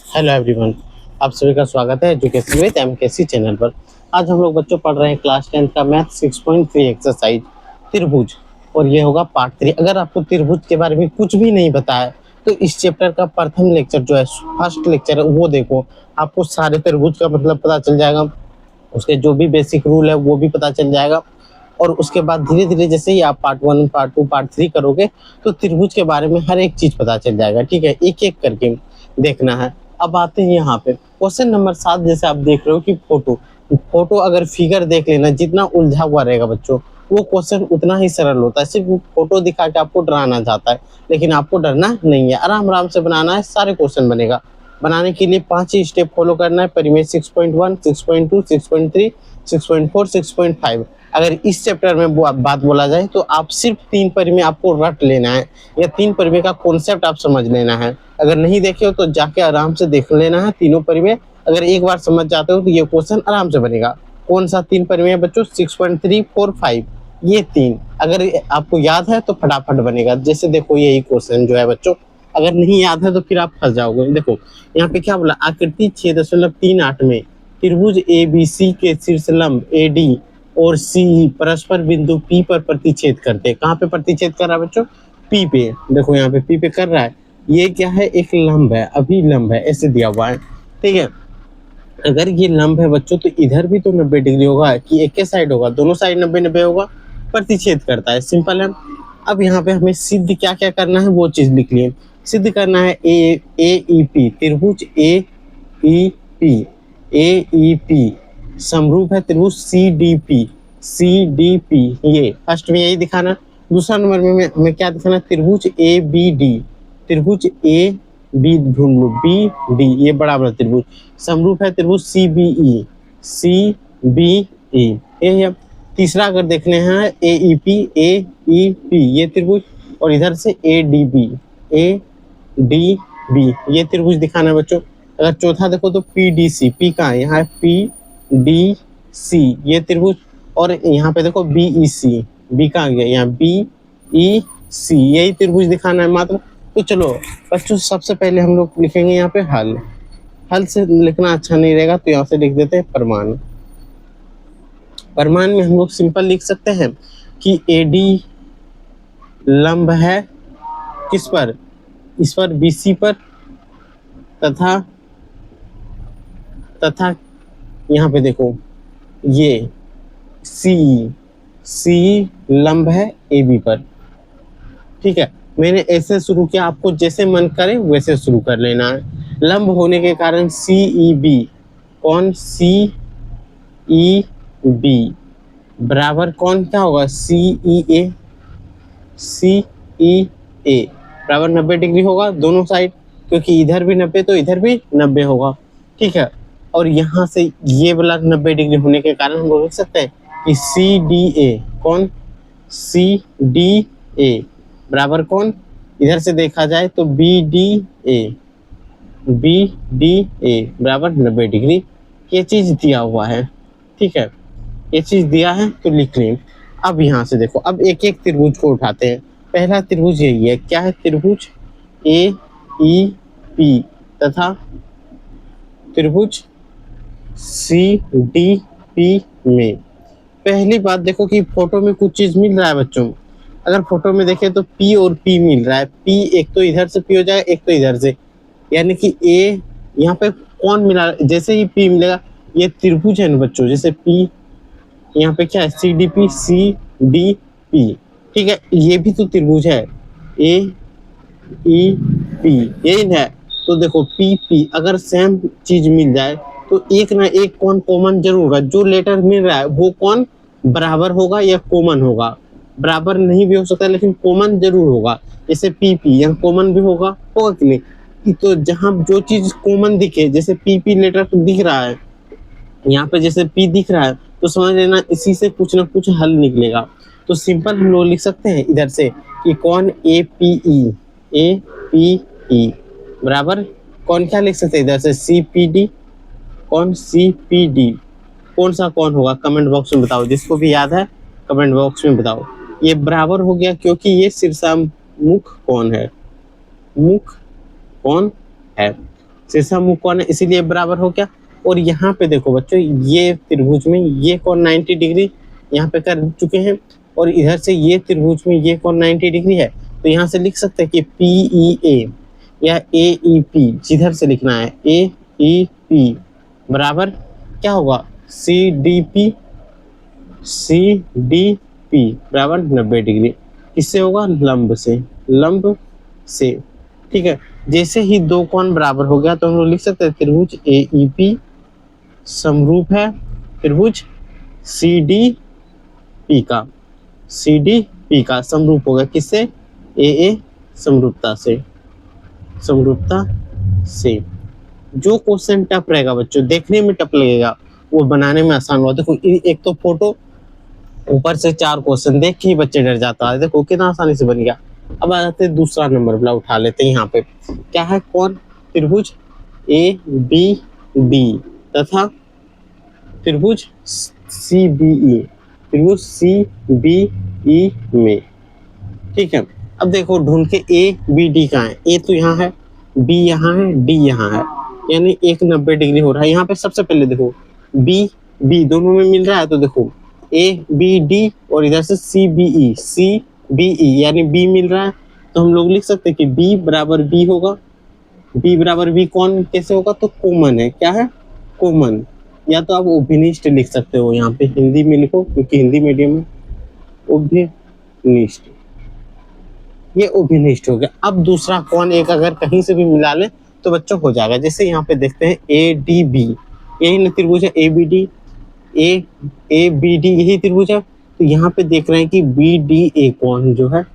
Hello everyone, आप सभी का स्वागत है एजुकेशन विद एमकेसी चैनल पर। आज हम लोग बच्चों पढ़ रहे हैं क्लास 10 का मैथ 6.3 एक्सरसाइज त्रिभुज, और ये होगा पार्ट 3। अगर आपको त्रिभुज के बारे में कुछ भी नहीं पता है तो इस चैप्टर का प्रथम लेक्चर जो है, फर्स्ट लेक्चर है, वो देखो। आपको सारे त्रिभुज का मतलब पता चल जाएगा, उसके जो भी बेसिक रूल है वो भी पता चल जाएगा। और उसके बाद धीरे धीरे जैसे ही आप पार्ट 1, पार्ट 2, पार्ट 3 करोगे तो त्रिभुज के बारे में हर एक चीज पता चल जाएगा। ठीक है, एक एक करके देखना है। अब आते हैं यहाँ पे क्वेश्चन नंबर 7। जैसे आप देख रहे हो कि फोटो अगर फिगर देख लेना, जितना उलझा हुआ रहेगा बच्चों, वो क्वेश्चन उतना ही सरल होता है। सिर्फ फोटो दिखा के आपको डराना चाहता है, लेकिन आपको डरना नहीं है, आराम आराम से बनाना है, सारे क्वेश्चन बनेगा। बनाने के लिए 5 ही स्टेप फॉलो करना है। परिमेय 6.1, 6.2, 6.3, 6.4, 6.5। अगर इस चैप्टर में वो बात बोला जाए तो आप सिर्फ 3 परिमेय आपको रट लेना है, या 3 परिमेय का कॉन्सेप्ट आप समझ लेना है। अगर नहीं देखे हो तो जाके आराम से देख लेना है तीनों परिमेय। अगर एक बार समझ जाते हो तो ये क्वेश्चन आराम से बनेगा। कौन सा 3 परिमेय बच्चों? 6.3, 4, 5, ये 3 अगर आपको याद है तो फटाफट बनेगा। जैसे देखो यही क्वेश्चन जो है बच्चों, अगर नहीं याद है तो फिर आप फंस जाओगे। देखो यहाँ पे क्या बोला, आकृति 6.38 में त्रिभुज ABC के शीर्षलंब AD और CE परस्पर बिंदु P पर प्रतिच्छेद करते हैं। कहाँ पे प्रतिच्छेद कर रहा है बच्चों? P पे। देखो यहाँ पे P पे कर रहा है। ये क्या है? एक लंब है, अभिलंब है, ऐसे दिया हुआ है। ठीक है, अगर ये लंब है बच्चों तो इधर भी तो 90 डिग्री होगा, कि एक साइड होगा? दोनों साइड 90-90 होगा, प्रतिच्छेद करता है। सिंपल है। अब यहाँ पे हमें सिद्ध क्या क्या करना है वो चीज लिख लिए। सिद्ध करना है AEP, त्रिभुज AEP समरूप है त्रिभुज CDP। ये फर्स्ट में यही दिखाना। दूसरा नंबर में हमें क्या दिखाना? त्रिभुज ABD, त्रिभुज AB ढूंढ लो, BD, ये बड़ा बड़ा त्रिभुज समरूप है त्रिभुज CBE। ये है। तीसरा अगर देखने हैं AEP, ये त्रिभुज, और इधर से ADB, ये त्रिभुज दिखाना है बच्चों। अगर चौथा देखो तो PDC, P कहाँ है? यहाँ है PDC, ये त्रिभुज। और यहाँ पे देखो BEC, B कहाँ गया? यहाँ BEC, यही त्रिभुज दिखाना है मात्र। तो चलो बच्चों, सबसे पहले हम लोग लिखेंगे यहाँ पे हल। हल से लिखना अच्छा नहीं रहेगा तो यहाँ से लिख देते हैं प्रमाण। प्रमाण में हम लोग सिंपल लिख सकते हैं कि AD लंब है किस पर? इस पर, BC पर, तथा यहाँ पे देखो ये CE लंब है AB पर। ठीक है, मैंने ऐसे शुरू किया, आपको जैसे मन करे वैसे शुरू कर लेना है। लंब होने के कारण CEB, कौन? CEB बराबर कौन क्या होगा? CEA बराबर 90 डिग्री होगा दोनों साइड, क्योंकि इधर भी 90 तो इधर भी 90 होगा। ठीक है, और यहाँ से ये वाला 90 डिग्री होने के कारण हम लोग लिख सकते हैं कि CDA, कौन? CDA बराबर कौन? इधर से देखा जाए तो BDA बराबर 90 डिग्री। ये चीज दिया हुआ है। ठीक है, ये चीज दिया है तो लिख लें। अब यहाँ से देखो, अब एक एक त्रिभुज को उठाते हैं। पहला त्रिभुज यही है, क्या है? त्रिभुज AEP तथा त्रिभुज CDP में पहली बात देखो कि फोटो में कुछ चीज मिल रहा है बच्चों। अगर फोटो में देखें तो P और P मिल रहा है। P एक तो इधर से P हो जाएगा, एक तो इधर से, यानी कि A यहाँ पे कौन मिला? जैसे ही P मिलेगा, ये त्रिभुज है ना बच्चों, जैसे P यहाँ पे क्या है? CDP, CDP। ठीक है, ये भी तो त्रिभुज है, AEP, यही है। तो देखो PP अगर सेम चीज मिल जाए तो एक ना एक कौन कॉमन जरूर होगा। जो लेटर मिल रहा है वो कौन बराबर होगा या कॉमन होगा? बराबर नहीं भी हो सकता लेकिन कॉमन जरूर होगा। जैसे PP यहाँ कॉमन भी होगा कि नहीं? तो जहाँ जो चीज कॉमन दिखे, जैसे PP लेटर तो दिख रहा है यहाँ पे, जैसे P दिख रहा है, तो समझ लेना इसी से कुछ ना कुछ हल निकलेगा। तो सिंपल हम लोग लिख सकते हैं इधर से कि कौन? APE बराबर कौन? क्या लिख सकते हैं इधर से? CPD, कौन? CPD कौन सा कौन होगा? कमेंट बॉक्स में बताओ, जिसको भी याद है कमेंट बॉक्स में बताओ। ये बराबर हो गया क्योंकि ये शीर्षामुख कौन है? मुख कौन है? शीर्षा मुख कौन है, इसीलिए बराबर हो गया। और यहाँ पे देखो बच्चों, ये त्रिभुज में ये कौन 90 डिग्री यहाँ पे कर चुके हैं, और इधर से ये त्रिभुज में ये कौन 90 डिग्री है। तो यहाँ से लिख सकते हैं कि PEA या AEP, जिधर से लिखना है AEP बराबर क्या होगा, CDP बराबर 90 डिग्री। किससे होगा, लंब से, लंब से। ठीक है, जैसे ही दो कोण बराबर हो गया तो हम लोग लिख सकते हैं त्रिभुज AEP समरूप है त्रिभुज CDP का, CDP का समरूप होगा किससे, AA समरूपता से, समरूपता से। जो क्वेश्चन टफ रहेगा बच्चों, देखने में टफ लगेगा, वो बनाने में आसान होगा। देखो एक तो फोटो, ऊपर से 4 क्वेश्चन देख के ही बच्चे डर जाता है। देखो कितना आसानी से बन गया। अब आ जाते हैं दूसरा नंबर वाला, उठा लेते हैं। यहाँ पे क्या है, कौन, त्रिभुज ABD तथा त्रिभुज CBE, त्रिभुज CBE में। ठीक है, अब देखो ढूंढ के ABD कहाँ है, A तो यहाँ है, B यहाँ है, D यहाँ है, यानी एक 90 डिग्री हो रहा है। यहाँ पे सबसे पहले देखो B दोनों में मिल रहा है, तो देखो ABD और इधर से CBE यानी B मिल रहा है, तो हम लोग लिख सकते हैं कि B बराबर B होगा। B बराबर B कौन कैसे होगा, तो कॉमन है, क्या है, कॉमन। या तो आप उभयनिष्ठ लिख सकते हो, यहाँ पे हिंदी में लिखो क्योंकि हिंदी मीडियम में, उभयनिष्ठ, ये उभयनिष्ठ हो गया। अब दूसरा कौन एक अगर कहीं से भी मिला ले तो बच्चों हो जाएगा। जैसे यहाँ पे देखते हैं ADB, यही ना त्रिभुज है, ABD यही त्रिभुज है। तो यहाँ पे देख रहे हैं कि BDA कौन जो है,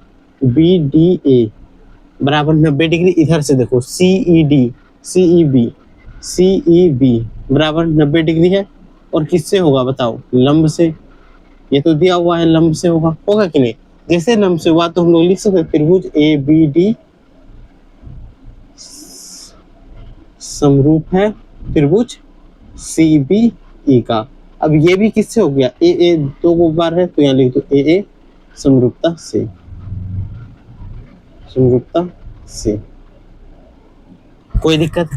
BDA बराबर 90 डिग्री। इधर से देखो CEB बराबर 90 डिग्री है, और किससे होगा बताओ, लंब से। ये तो दिया हुआ है, लंब से होगा कि नहीं। जैसे लंब से हुआ तो हम लोग लिख सकते हैं त्रिभुज ABD समरूप है त्रिभुज CBE का। अब ये भी किससे हो गया, AA दो बार है तो यहाँ लिख दो AA समरूपता से, समरूपता से। कोई दिक्कत।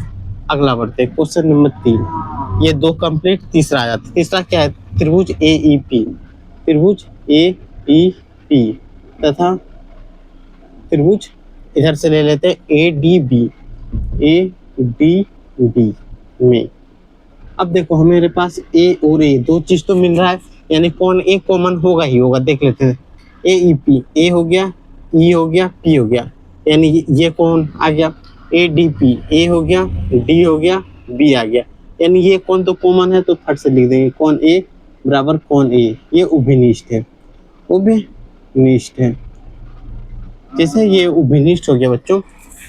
अगला बढ़ते हैं, क्वेश्चन नंबर 3। ये दो कंप्लीट, तीसरा आ जाता है। तीसरा क्या है, त्रिभुज AEP, त्रिभुज AEP तथा त्रिभुज इधर से ले लेते हैं ADB में। अब देखो हमारे पास A और A दो चीज तो मिल रहा है, यानी कौन A कॉमन होगा ही होगा। देख लेते हैं, AEP A हो गया, E हो गया, P हो गया, यानी ये कौन आ गया, ADP A हो गया, D हो गया, B आ गया, यानी ये कौन तो कॉमन है, तो फट से लिख देंगे कौन A बराबर कौन A, ये उभयनिष्ठ है, उभयनिष्ठ है। जैसे ये उभयनिष्ठ हो गया बच्चों,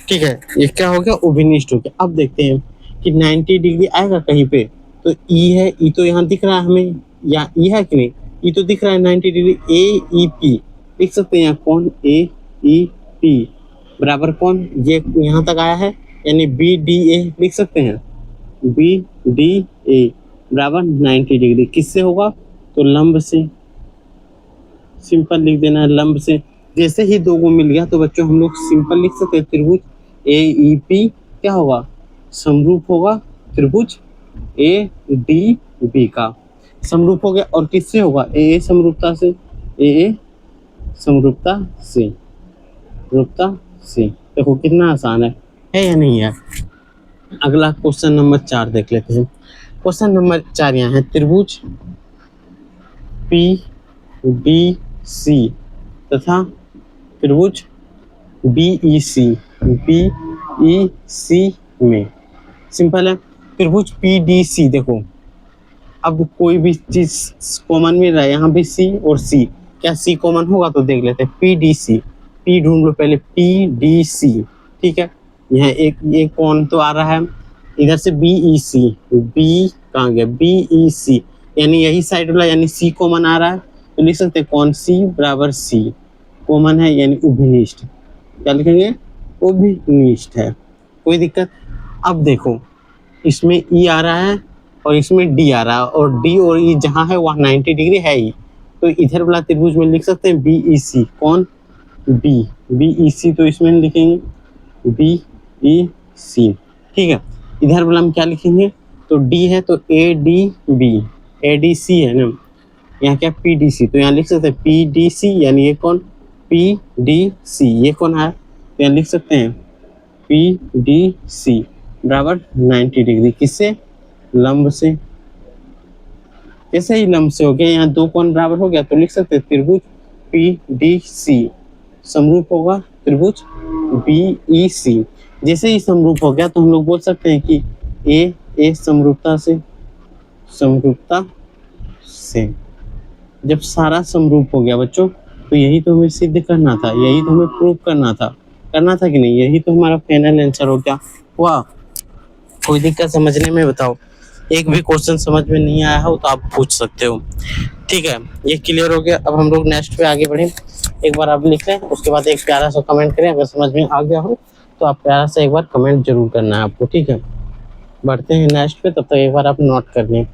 ठीक है, ये क्या हो गया, उभयनिष्ठ हो गया। अब देखते हैं कि 90 डिग्री आएगा कहीं पे, तो E है, E तो यहाँ दिख रहा है हमें, या E है कि नहीं, E तो दिख रहा है 90 डिग्री। AEP लिख सकते हैं, कौन AEP बराबर कौन, ये यहाँ तक आया है, यानी BDA लिख सकते हैं, BDA बराबर 90 डिग्री। किससे होगा, तो लंब से, सिंपल लिख देना है, लंब से। जैसे ही दो को मिल गया तो बच्चों हम लोग सिंपल लिख सकते हैं, त्रिभुज AEP क्या होगा, समरूप होगा त्रिभुज ADB का, समरूप हो गया। और किससे होगा, AA समरूपता से, AA समरूपता से, समरूपता से। देखो कितना आसान है या नहीं है। अगला क्वेश्चन नंबर 4 देख लेते हैं। क्वेश्चन नंबर 4 यहाँ है, त्रिभुज PDC तथा त्रिभुज BEC में। सिंपल है, त्रिभुज PDC देखो, अब कोई भी चीज कॉमन मिल रहा है, यहाँ भी C और C, क्या C कॉमन होगा, तो देख लेते हैं PDC, P ढूंढ लो पहले, PDC, ठीक है। यहाँ एक कौन तो आ रहा है, इधर से BEC, B कहाँ गया, BEC, यानी यही साइड वाला, यानी C कॉमन आ रहा है, तो लिख सकते हैं कौन C बराबर C कॉमन है, यानी उभयनिष्ठ। क्या लिखेंगे, उभयनिष्ठ है। कोई दिक्कत। अब देखो इसमें E आ रहा है और इसमें D आ रहा है, और D और E जहाँ है वहाँ 90 डिग्री है ही, तो इधर वाला त्रिभुज में लिख सकते हैं BEC, कौन BEC, तो इसमें लिखेंगे BEC, ठीक है। इधर वाला हम क्या लिखेंगे, तो डी है तो A D B, A D C है ना, यहाँ क्या पी डी सी, तो यहाँ लिख सकते हैं पी डी सी, यानी ये कौन, पी डी सी, ये कौन है, तो यहाँ लिख सकते हैं पी डी सी बराबर 90 डिग्री, किससे, लंब से। ऐसे ही लंब से हो गया, यहाँ दो कोण बराबर हो गया, तो लिख सकते हैं त्रिभुज पी डी सी समरूप होगा त्रिभुज बी ई सी। जैसे ही समरूप हो गया तो हम लोग बोल सकते हैं कि ए समरूपता से। जब सारा समरूप हो गया बच्चों, तो यही तो हमें सिद्ध करना था, यही तो हमें प्रूव करना था कि नहीं, यही तो हमारा फाइनल आंसर हो गया। वाह, कोई दिक्कत समझने में, बताओ, एक भी क्वेश्चन समझ में नहीं आया हो तो आप पूछ सकते हो। ठीक है, ये क्लियर हो गया। अब हम लोग नेक्स्ट पे आगे बढ़े, एक बार आप लिख लें, उसके बाद एक प्यारा सा कमेंट करें। अगर समझ में आ गया हो तो आप प्यारा सा एक बार कमेंट जरूर करना है आपको। ठीक है, बढ़ते हैं नेक्स्ट पे, तब तक एक बार आप नोट कर लें।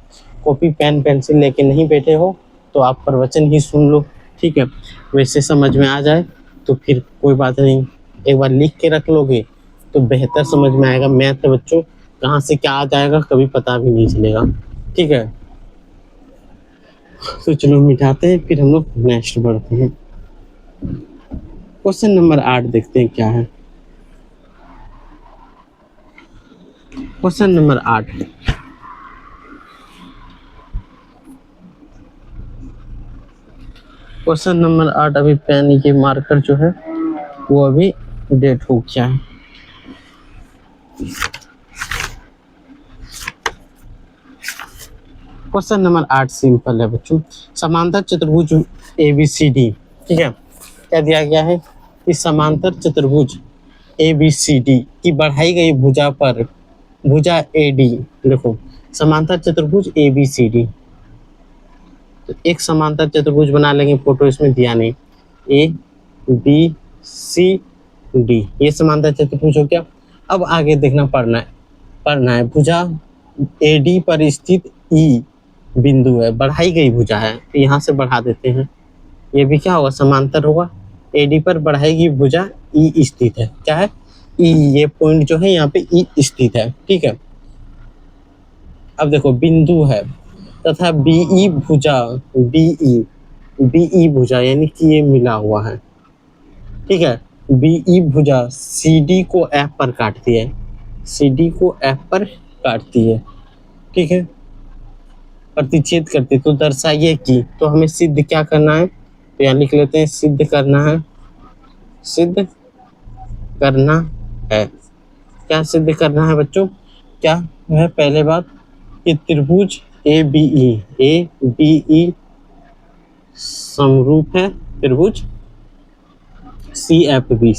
कॉपी पेन पेंसिल लेके नहीं बैठे हो तो आप प्रवचन ही सुन लो। ठीक है, वैसे समझ में आ जाए तो फिर कोई बात नहीं, एक बार लिख के रख लोगे तो बेहतर समझ में आएगा। मैथ है बच्चों, कहाँ से क्या आ जाएगा कभी पता भी नहीं चलेगा। ठीक है, तो चलो मिटाते हैं, फिर हम लोग नेक्स्ट बढ़ते हैं। क्वेश्चन नंबर 8 देखते हैं क्या है। क्वेश्चन नंबर 8, क्वेश्चन नंबर 8, अभी पेन के मार्कर जो है वो अभी डेट हो गया है। क्वेश्चन नंबर 8 सिंपल है बच्चों, समांतर चतुर्भुज ABCD। ठीक है, क्या दिया गया है कि समांतर चतुर्भुज ABCD की बढ़ाई गई भुजा पर भुजा AD, देखो समांतर चतुर्भुज ABCD, तो एक समांतर चतुर्भुज बना लेंगे, फोटो इसमें दिया नहीं, ABCD ये समांतर चतुर्भुज हो गया। अब आगे देखना पढ़ना है भुजा AD पर स्थित E बिंदु है, बढ़ाई गई भुजा है, तो यहाँ से बढ़ा देते हैं, ये भी क्या होगा, समांतर होगा। AD पर बढ़ाई गई भुजा E स्थित है, क्या है, E, ये पॉइंट जो है यहाँ पे E स्थित है। ठीक है, अब देखो बिंदु है तथा BE भुजा, BE भुजा यानी कि ये मिला हुआ है। ठीक है, BE भुजा CD को F पर काटती है, CD को F पर काटती है। ठीक है, प्रतिच्छेद करती, तो दर्शाइए कि, तो हमें सिद्ध क्या करना है, तो यहाँ लिख लेते हैं सिद्ध करना है, क्या सिद्ध करना है बच्चों, क्या है, पहले बात कि त्रिभुज ABE समरूप है त्रिभुज CFB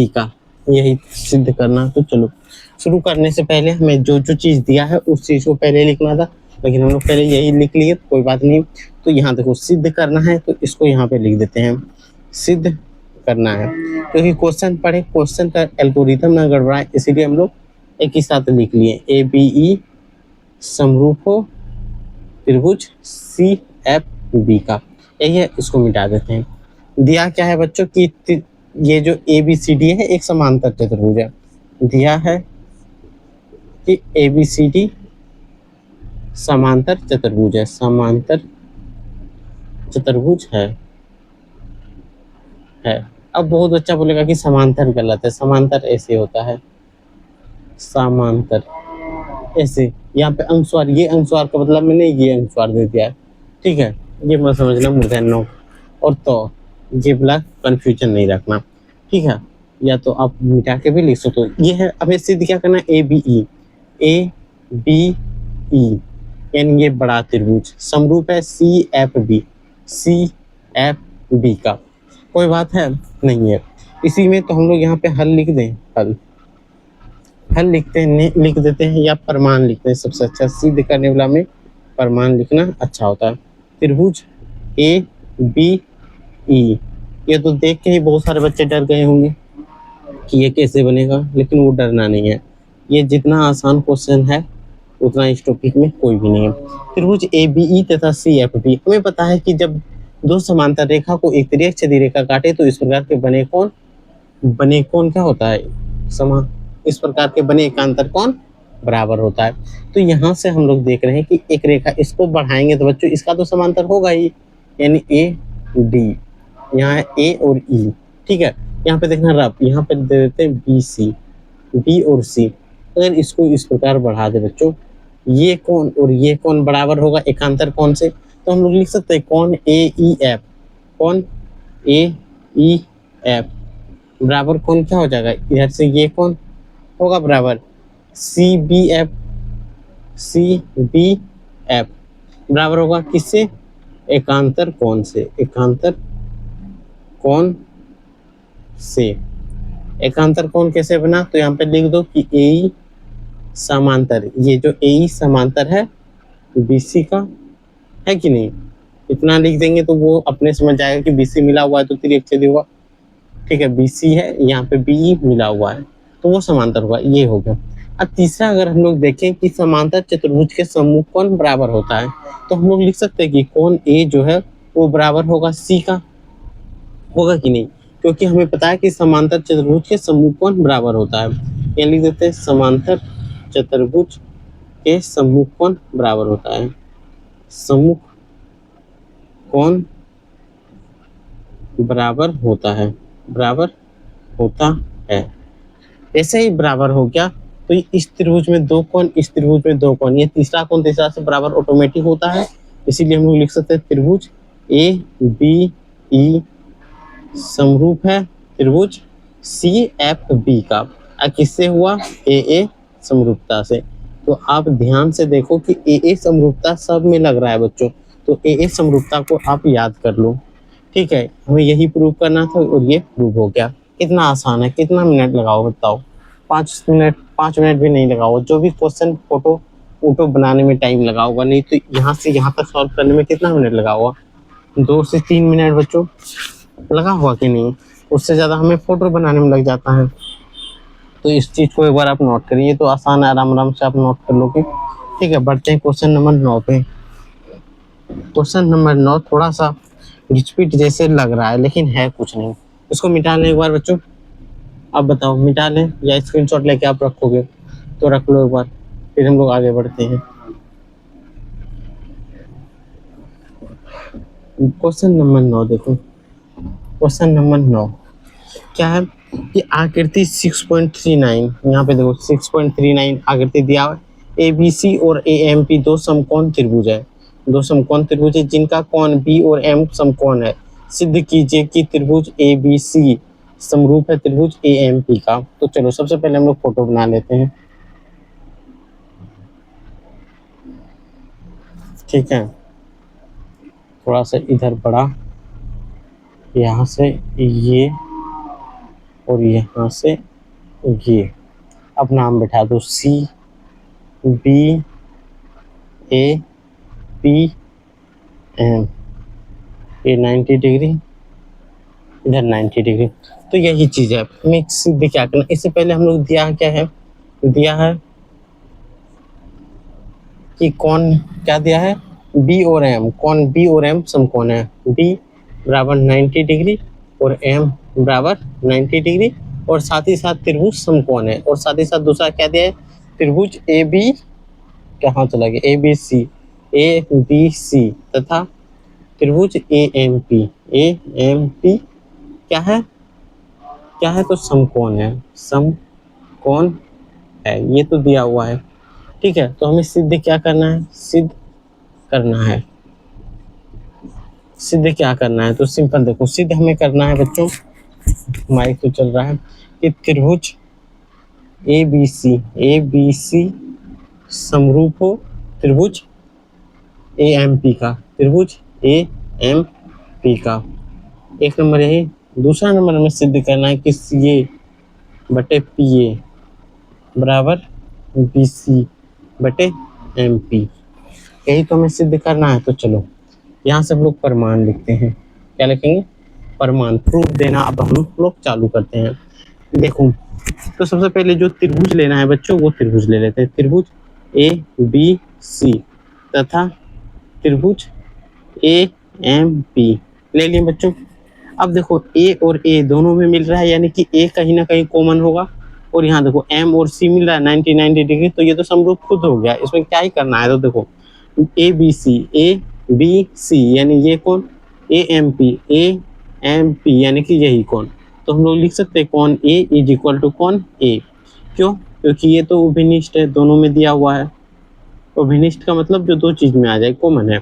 का, यही सिद्ध करना। तो चलो शुरू करने से पहले हमें जो चीज़ दिया है उस चीज़ को पहले लिखना था, लेकिन हम लोग पहले यही लिख लिए, कोई बात नहीं। तो यहाँ देखो सिद्ध करना है, तो इसको यहाँ पे लिख देते हैं, सिद्ध करना है, क्योंकि क्वेश्चन पढ़े, क्वेश्चन का एल्गोरिथम ना गड़बड़ाए, इसीलिए हम लोग एक ही साथ लिख लिए, ABE समरूप हो त्रिभुज CFB का, यही है, इसको मिटा देते हैं। दिया क्या है बच्चों कि ये जो ABCD है एक समांतर चतुर्भुज है, दिया है कि ABCD समांतर चतुर्भुज है, समांतर चतुर्भुज है। अब बहुत बच्चा बोलेगा कि समांतर गलत है, समांतर ऐसे होता है, समांतर ऐसे, यहाँ पे अनुस्वार, ये अनुस्वार का मतलब मैंने ये अनुस्वार दे दिया है। ठीक है, ये मत समझना मूर्धन्य और तो ये वाला कंफ्यूजन नहीं रखना। ठीक है, या तो आप मिटा के भी लिख सकते हो, ये है। अब सिद्ध क्या करना है, ABE यानी ये बड़ा त्रिभुज समरूप है CFB का, कोई बात है नहीं है। इसी में तो हम लोग यहाँ पे हल लिख दें, हल लिख देते हैं या प्रमाण लिखते हैं, सबसे अच्छा सिद्ध करने वाला में प्रमाण लिखना अच्छा होता है। त्रिभुज ABE, ये तो देख के ही बहुत सारे बच्चे डर गए होंगे कि ये कैसे बनेगा, लेकिन वो डरना नहीं है, ये जितना आसान क्वेश्चन है उतना इस टॉपिक में कोई भी नहीं है। त्रिभुज ABE तथा CFB, हमें पता है कि जब दो समांतर रेखा को एक तिर्यक छेदी रेखा काटे तो इस प्रकार के बने कोण क्या होता है, इस प्रकार के बने एकांतर कोण बराबर होता है। तो यहाँ से हम लोग देख रहे हैं कि एक रेखा, इसको बढ़ाएंगे तो बच्चों इसका तो समांतर होगा ही, यानी ए डी, यहाँ है ए और ई, ठीक है। यहाँ पे देखना रफ, यहाँ पे दे देते हैं बी सी, बी और सी। अगर इसको इस प्रकार बढ़ा दे बच्चों, ये कोण और ये कोण बराबर होगा एकांतर कोण से, तो हम लोग लिख सकते हैं कोण ए ई एफ, कोण ए ई एफ बराबर कोण क्या हो जाएगा, इधर से ये कोण होगा बराबर C B F, C B F बराबर होगा किससे, एकांतर कोण से, एकांतर कोण से। एकांतर कोण कैसे बना, तो यहाँ पे लिख दो कि ए समांतर, ये जो ए समांतर है बीसी का, है कि नहीं, इतना लिख देंगे तो वो अपने समझ जाएगा कि बीसी मिला हुआ है तो तिरछेदी होगा, ठीक है। बीसी है, यहाँ पे बी मिला हुआ है तो वो समांतर होगा, ये हो गया। अब तीसरा अगर हम लोग देखें कि समांतर चतुर्भुज के सम्मुख कोण बराबर होता है, तो हम लोग लिख सकते हैं कि कोण ए जो है वो बराबर होगा सी का, होगा कि नहीं, क्योंकि हमें पता है कि समांतर चतुर्भुज के सम्मुख कोण बराबर होता है। यहाँ लिख देते हैं समांतर चतुर्भुज के सम्मुख कोण बराबर होता है, सम्मुख कोण बराबर होता है, बराबर होता है। ऐसे ही बराबर हो गया तो इस त्रिभुज में दो कोण, इस त्रिभुज में दो कोण, ये तीसरा कोण तीसरा से बराबर ऑटोमेटिक होता है, इसीलिए हम लोग लिख सकते हैं त्रिभुज ए बी ई समरूप है त्रिभुज सी एफ बी का। किससे हुआ, ए समरूपता से। तो आप ध्यान से देखो कि ए समरूपता सब में लग रहा है बच्चों, तो ए समरूपता को आप याद कर लो, ठीक है। हमें यही प्रूव करना था और ये प्रूव हो गया। कितना आसान है, कितना मिनट लगाओ बताओ, 5 मिनट भी नहीं लगाओ। जो भी क्वेश्चन फोटो बनाने में टाइम लगा होगा, नहीं तो यहाँ से यहाँ तक सॉल्व करने में कितना मिनट लगा होगा, 2 से 3 मिनट बच्चों लगा हुआ कि नहीं, उससे ज़्यादा हमें फोटो बनाने में लग जाता है। तो इस चीज़ को एक बार आप नोट करिए, तो आसान है, आराम से आप नोट कर लोगे, ठीक है। बढ़ते हैं क्वेश्चन नंबर 9 पे। क्वेश्चन नंबर 9 थोड़ा सा घिचपिट जैसे लग रहा है लेकिन है कुछ नहीं, इसको मिटा लें एक बार बच्चों, आप बताओ मिटा लें या स्क्रीनशॉट लेके आप रखोगे, तो रख लो एक बार, फिर हम लोग आगे बढ़ते हैं। क्वेश्चन नंबर 9 देखो, क्वेश्चन नंबर 9 क्या है कि आकृति 6.39, यहाँ पे देखो 6.39 आकृति दिया हुआ है। ए बी सी और ए एम पी दो समकोण त्रिभुज है, दो समकोण त्रिभुज है जिनका कोण बी और एम समकोण है। सिद्ध कीजिए कि त्रिभुज ए बी सी समरूप है त्रिभुज ए एम पी का। तो चलो सबसे पहले हम लोग फोटो बना लेते हैं, ठीक है। थोड़ा सा इधर बढ़ा, यहाँ से ये और यहाँ से ये, अब नाम बैठा दो C B A P M, ये 90 डिग्री, इधर 90 डिग्री। तो यही चीज़ है, हमें सीधे क्या करना, इससे पहले हम लोग दिया क्या है, दिया है कि कौन क्या दिया है, बी और एम, कौन बी और एम समकोण है, बी बराबर 90 डिग्री और एम बराबर 90 डिग्री, और साथ ही साथ त्रिभुज समकोण है, और साथ ही साथ दूसरा क्या दिया है, त्रिभुज ए बी, कहाँ चला गया, ए बी सी तथा त्रिभुज ए एम पी क्या है, क्या है, तो समकोण है, समकोण है, ये तो दिया हुआ है, ठीक है। तो हमें सिद्ध क्या करना है, सिद्ध करना है, सिद्ध क्या करना है, तो सिंपल देखो, सिद्ध हमें करना है बच्चों, माइक तो चल रहा है, कि त्रिभुज ए बी सी समरूप हो त्रिभुज ए एम पी का, त्रिभुज ए एम पी का। एक नंबर यही। दूसरा नंबर हमें सिद्ध करना है कि सी ए बटे पी ए बराबर बी सी बटे एम पी, यही तो हमें सिद्ध करना है। तो चलो यहाँ से हम लोग प्रमाण लिखते हैं, क्या लिखेंगे, प्रमाण, प्रूफ देना अब हम लोग चालू करते हैं। देखो तो सबसे पहले जो त्रिभुज लेना है बच्चों, वो त्रिभुज ले लेते हैं, त्रिभुज ए बी सी तथा त्रिभुज ए एम पी ले लिए बच्चों। अब देखो ए और ए दोनों में मिल रहा है, यानी कि ए कहीं ना कहीं कॉमन होगा, और यहाँ देखो एम और सी मिल रहा है 90 डिग्री, तो ये तो समरूप खुद हो गया, इसमें क्या ही करना है। तो देखो ए बी सी यानी ये कौन, ए एम पी यानी कि यही कौन। तो हम लोग लिख सकते हैं कौन ए इज इक्वल टू कौन ए। क्यों? क्योंकि ये तो उभयनिष्ठ है, दोनों में दिया हुआ है। उभयनिष्ठ का मतलब जो दो चीज में आ जाए, कॉमन है।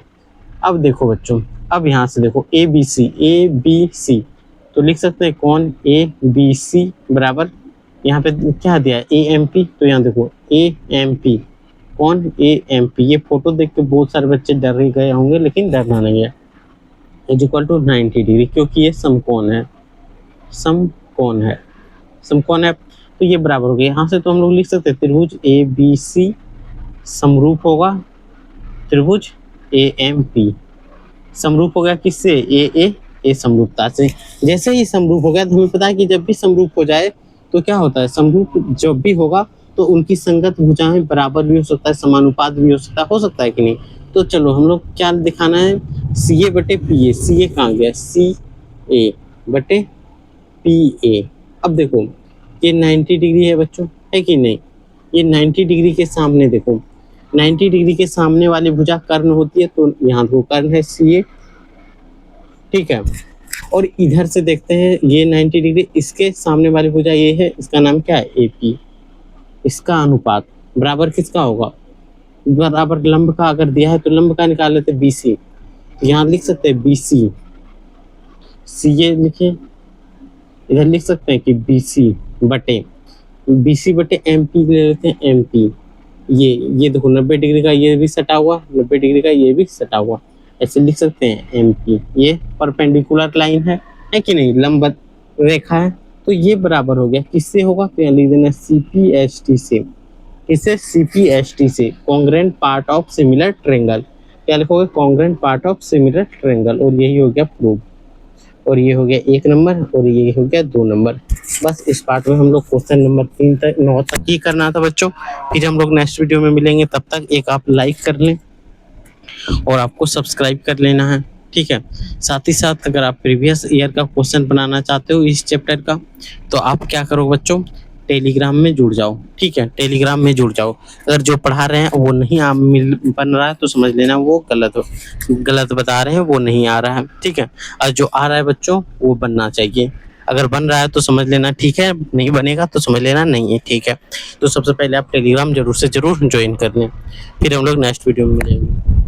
अब देखो बच्चों, अब यहाँ से देखो ए बी सी, तो लिख सकते हैं कौन ए बी सी बराबर, यहाँ पे क्या दिया है ए एम पी, तो यहाँ देखो ए एम पी कौन ए एम पी। ये फोटो देख के बहुत सारे बच्चे डर ही गए होंगे, लेकिन डरना नहीं है। इज इक्वल टू 90 डिग्री, क्योंकि ये समकोण है, समकोण है। तो ये बराबर हो गया। यहाँ से तो हम लोग लिख सकते हैं त्रिभुज ए बी सी समरूप होगा त्रिभुज ए एम पी। समरूप हो गया किससे, ए समरूपता से। जैसे ही समरूप हो गया तो हमें पता है कि जब भी समरूप हो जाए तो क्या होता है, समरूप जब भी होगा तो उनकी संगत भुजाएं बराबर भी हो सकता है, समानुपात भी हो सकता है कि नहीं। तो चलो हम लोग क्या दिखाना है, सी ए बटे पी ए। सी ए कहाँ गया, सी ए बटे पी ए। अब देखो ये 90 डिग्री है बच्चों, है कि नहीं। ये 90 डिग्री के सामने देखो, 90 डिग्री के सामने वाली भुजा कर्ण होती है, तो यहाँ देखो कर्ण है सी ए, ठीक है। और इधर से देखते हैं ये 90 डिग्री, इसके सामने वाली भुजा ये है, इसका नाम क्या है ए पी। इसका अनुपात बराबर किसका होगा, बराबर लंब का अगर दिया है तो लंब का निकाल लेते बी सी। यहाँ लिख सकते हैं बी सी, सी ए लिखे, इधर लिख सकते हैं कि बी सी बटे एम पी ले लेते हैं एम पी। ये देखो 90 डिग्री का ये भी सटा हुआ, 90 डिग्री का ये भी सटा हुआ, ऐसे लिख सकते हैं एम पी। ये परपेंडिकुलर लाइन है कि नहीं, लंबवत रेखा है। तो ये बराबर हो गया, किससे होगा, तो यहाँ लिख देना सी पी एच टी से। किससे, सी पी एच टी से, congruent part of similar triangle. क्या लिखोगे, congruent part of similar triangle. और यही हो गया प्रूफ। और ये हो गया 1 नंबर और ये हो गया 2 नंबर। बस इस पार्ट में हम लोग क्वेश्चन नंबर 3 तक 9 तक ही करना था बच्चों। फिर हम लोग नेक्स्ट वीडियो में मिलेंगे, तब तक एक आप लाइक कर लें और आपको सब्सक्राइब कर लेना है, ठीक है। साथ ही साथ अगर आप प्रीवियस ईयर का क्वेश्चन बनाना चाहते हो इस चैप्टर का, तो आप क्या करो बच्चों, टेलीग्राम में जुड़ जाओ, ठीक है। टेलीग्राम में जुड़ जाओ। अगर जो पढ़ा रहे हैं वो नहीं बन रहा है तो समझ लेना वो गलत बता रहे हैं, वो नहीं आ रहा है, ठीक है। और जो आ रहा है बच्चों वो बनना चाहिए। अगर बन रहा है तो समझ लेना ठीक है, नहीं बनेगा तो समझ लेना नहीं है, ठीक है। तो सबसे पहले आप टेलीग्राम जरूर से जरूर ज्वाइन कर लें। फिर हम लोग नेक्स्ट वीडियो में मिलेंगे।